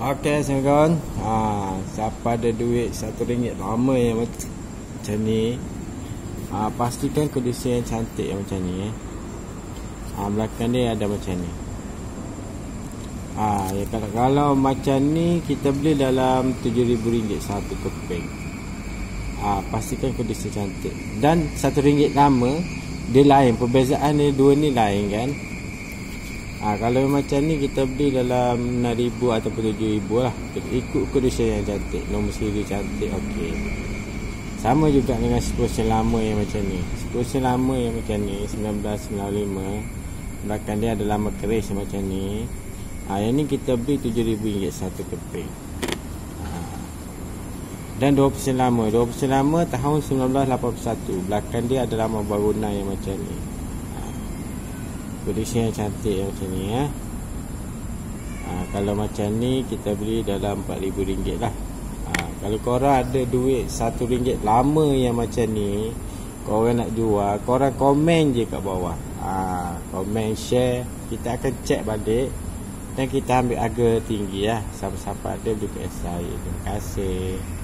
Okey kawan-kawan, siapa ada duit RM1 lama yang macam ni, pastikan kondisi yang cantik yang macam ni. Belakang dia ada macam ni. Ya, kalau macam ni kita beli dalam RM7,000 satu keping. Pastikan kondisi cantik. Dan RM1 lama dia lain, perbezaan dia dua ni lain kan. Kalau macam ni kita beli dalam RM6,000 ataupun RM7,000 lah. Ikut kondisi yang cantik, nombor siri cantik, okey. Sama juga dengan 10 lama yang macam ni. 10 lama yang macam ni 1995, belakang dia ada lama keris macam ni. Yang ni kita beli RM7,000 satu keping. Dan 20 lama tahun 1981, belakang dia ada lama bangunan yang macam ni. Kondisi yang cantik yang macam ni ya. Kalau macam ni kita beli dalam RM4,000 lah. Kalau korang ada duit RM1 lama yang macam ni, korang nak jual, korang komen je kat bawah. Komen, share, kita akan check balik dan kita ambil harga tinggi lah. Siapa-siapa ada beli kat saya. Terima kasih.